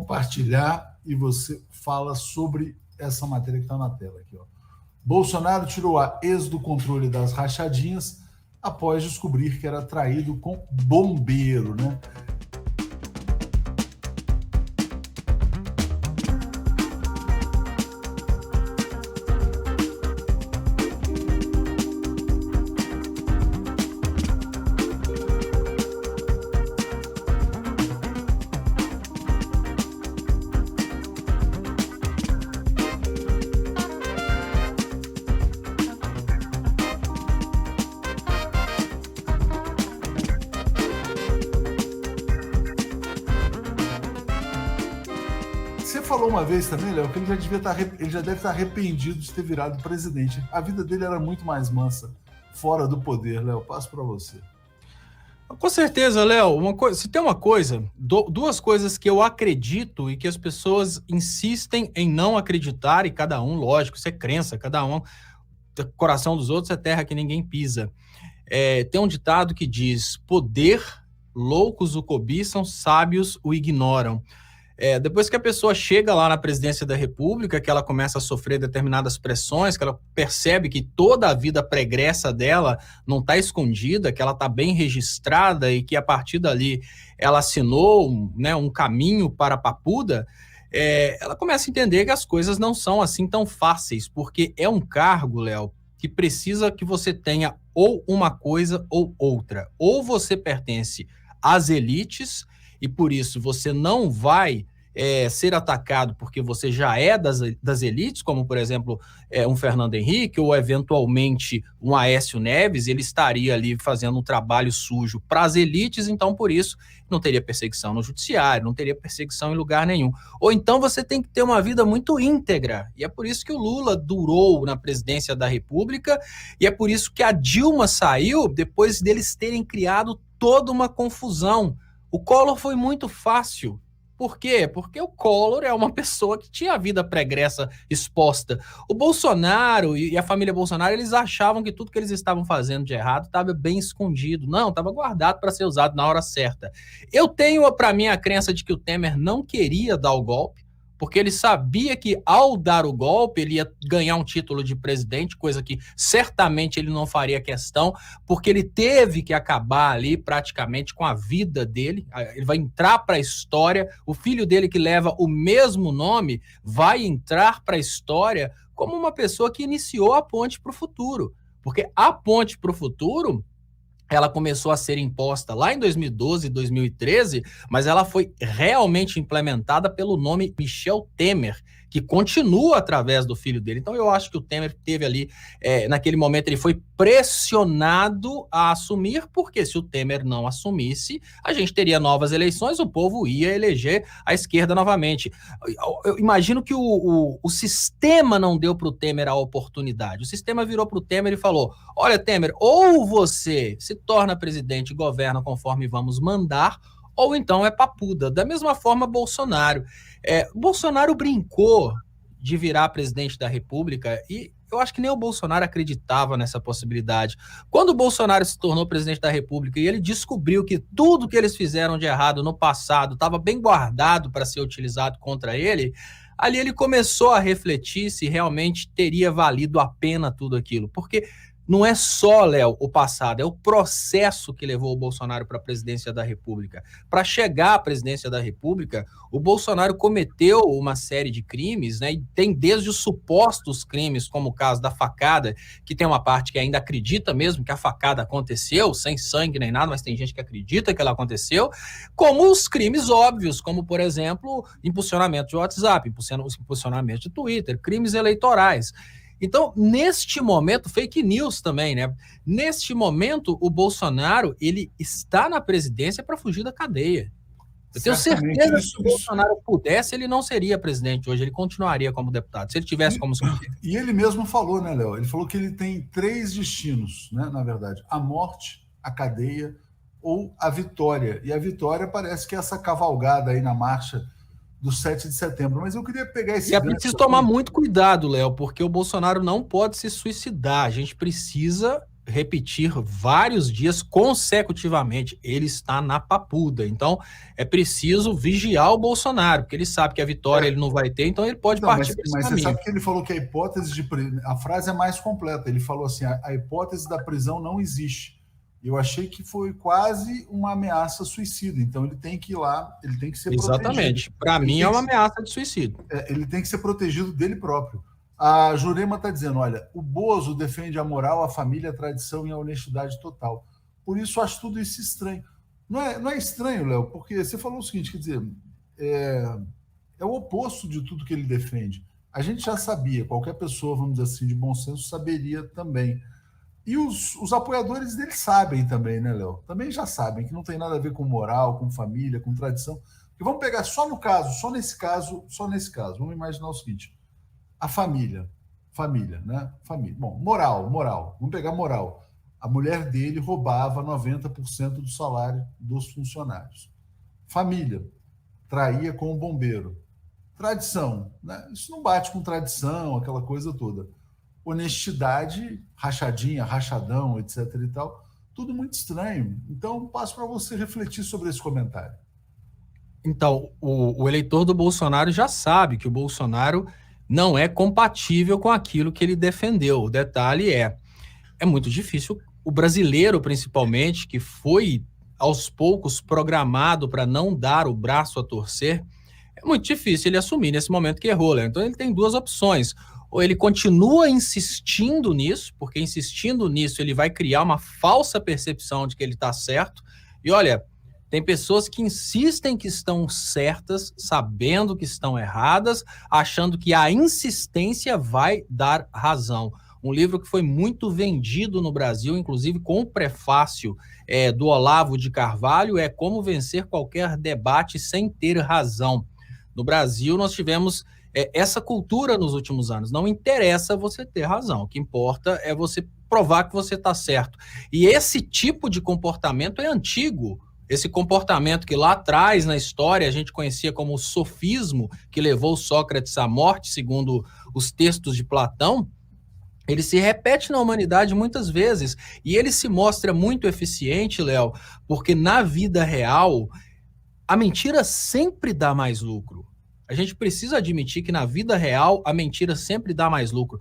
compartilhar e você fala sobre essa matéria que está na tela aqui, ó. Bolsonaro tirou a ex do controle das rachadinhas após descobrir que era traído com bombeiro, né? Você falou uma vez também, Léo, que ele já deve estar arrependido de ter virado presidente. A vida dele era muito mais mansa fora do poder, Léo. Passo para você. Com certeza, Léo. Se tem uma coisa, duas coisas que eu acredito e que as pessoas insistem em não acreditar, e cada um, lógico, isso é crença, cada um, o coração dos outros é terra que ninguém pisa. Tem um ditado que diz: poder, loucos o cobiçam, sábios o ignoram. Depois que a pessoa chega lá na presidência da República, que ela começa a sofrer determinadas pressões, que ela percebe que toda a vida pregressa dela não está escondida, que ela está bem registrada e que a partir dali ela assinou, né, um caminho para a papuda, ela começa a entender que as coisas não são assim tão fáceis, porque é um cargo, Léo, que precisa que você tenha ou uma coisa ou outra. Ou você pertence às elites, e por isso você não vai ser atacado porque você já é das elites, como, por exemplo, um Fernando Henrique ou, eventualmente, um Aécio Neves. Ele estaria ali fazendo um trabalho sujo para as elites, então, por isso, não teria perseguição no judiciário, não teria perseguição em lugar nenhum. Ou então você tem que ter uma vida muito íntegra, e é por isso que o Lula durou na presidência da República, e é por isso que a Dilma saiu depois deles terem criado toda uma confusão. O Collor foi muito fácil. Por quê? Porque o Collor é uma pessoa que tinha a vida pregressa exposta. O Bolsonaro e a família Bolsonaro, eles achavam que tudo que eles estavam fazendo de errado estava bem escondido. Não, estava guardado para ser usado na hora certa. Eu tenho para mim a crença de que o Temer não queria dar o golpe, porque ele sabia que, ao dar o golpe, ele ia ganhar um título de presidente, coisa que certamente ele não faria questão, porque ele teve que acabar ali praticamente com a vida dele. Ele vai entrar para a história, o filho dele, que leva o mesmo nome, vai entrar para a história como uma pessoa que iniciou a ponte para o futuro, porque a ponte para o futuro, ela começou a ser imposta lá em 2012, 2013, mas ela foi realmente implementada pelo nome Michel Temer, que continua através do filho dele. Então eu acho que o Temer teve ali, naquele momento ele foi pressionado a assumir, porque se o Temer não assumisse, a gente teria novas eleições, o povo ia eleger a esquerda novamente. Eu imagino que o sistema não deu para o Temer a oportunidade. O sistema virou para o Temer e falou: olha, Temer, ou você se torna presidente e governa conforme vamos mandar, ou então é papuda. Da mesma forma, Bolsonaro. Bolsonaro brincou de virar presidente da República e eu acho que nem o Bolsonaro acreditava nessa possibilidade. Quando o Bolsonaro se tornou presidente da República e ele descobriu que tudo que eles fizeram de errado no passado estava bem guardado para ser utilizado contra ele, ali ele começou a refletir se realmente teria valido a pena tudo aquilo. Porque não é só, Léo, o passado, é o processo que levou o Bolsonaro para a presidência da República. Para chegar à presidência da República, o Bolsonaro cometeu uma série de crimes, né? E tem desde os supostos crimes, como o caso da facada, que tem uma parte que ainda acredita mesmo que a facada aconteceu, sem sangue nem nada, mas tem gente que acredita que ela aconteceu, como os crimes óbvios, como, por exemplo, impulsionamento de WhatsApp, impulsionamento de Twitter, crimes eleitorais. Então, neste momento, fake news também, né? Neste momento, o Bolsonaro, ele está na presidência para fugir da cadeia. Eu tenho certeza que se o Bolsonaro pudesse, ele não seria presidente hoje, ele continuaria como deputado, se ele tivesse como escolher. E ele mesmo falou, né, Léo? Ele falou que ele tem 3 destinos, né, na verdade: a morte, a cadeia ou a vitória. E a vitória parece que é essa cavalgada aí na marcha do 7 de setembro. Mas eu queria pegar esse... E é preciso tomar muito cuidado, Léo, porque o Bolsonaro não pode se suicidar. A gente precisa repetir vários dias consecutivamente, ele está na papuda. Então, é preciso vigiar o Bolsonaro, porque ele sabe que a vitória ele não vai ter, então ele pode partir para esse mas caminho. Você sabe que ele falou que a hipótese de... A frase é mais completa. Ele falou assim, a hipótese da prisão não existe. Eu achei que foi quase uma ameaça suicida. Então, ele tem que ir lá, ele tem que ser protegido. Exatamente. Para mim, é uma ameaça de suicídio. Ele tem que ser protegido dele próprio. A Jurema está dizendo, olha, o Bozo defende a moral, a família, a tradição e a honestidade total. Por isso, acho tudo isso estranho. Não é estranho, Léo, porque você falou o seguinte, quer dizer, é o oposto de tudo que ele defende. A gente já sabia, qualquer pessoa, vamos dizer assim, de bom senso, saberia também. E os apoiadores dele sabem também, né, Léo? Também já sabem que não tem nada a ver com moral, com família, com tradição. E vamos pegar só nesse caso, vamos imaginar o seguinte, a família, né? Família. Bom, moral. Vamos pegar moral. A mulher dele roubava 90% do salário dos funcionários. Família, traía com o bombeiro. Tradição, né? Isso não bate com tradição, aquela coisa toda. Honestidade, rachadinha, rachadão, etc. e tal, tudo muito estranho. Então, passo para você refletir sobre esse comentário. Então, o eleitor do Bolsonaro já sabe que o Bolsonaro não é compatível com aquilo que ele defendeu. O detalhe é muito difícil. O brasileiro, principalmente, que foi aos poucos programado para não dar o braço a torcer, é muito difícil ele assumir nesse momento que errou, né? Então ele tem duas opções. Ou ele continua insistindo nisso, porque insistindo nisso ele vai criar uma falsa percepção de que ele está certo. E olha, tem pessoas que insistem que estão certas, sabendo que estão erradas, achando que a insistência vai dar razão. Um livro que foi muito vendido no Brasil, inclusive com o prefácio do Olavo de Carvalho, é Como Vencer Qualquer Debate Sem Ter Razão. No Brasil, nós tivemos essa cultura nos últimos anos. Não interessa você ter razão, o que importa é você provar que você está certo. E esse tipo de comportamento é antigo. Esse comportamento que lá atrás, na história, a gente conhecia como o sofismo, que levou Sócrates à morte, segundo os textos de Platão, ele se repete na humanidade muitas vezes. E ele se mostra muito eficiente, Léo, porque na vida real, a mentira sempre dá mais lucro. A gente precisa admitir que na vida real, a mentira sempre dá mais lucro.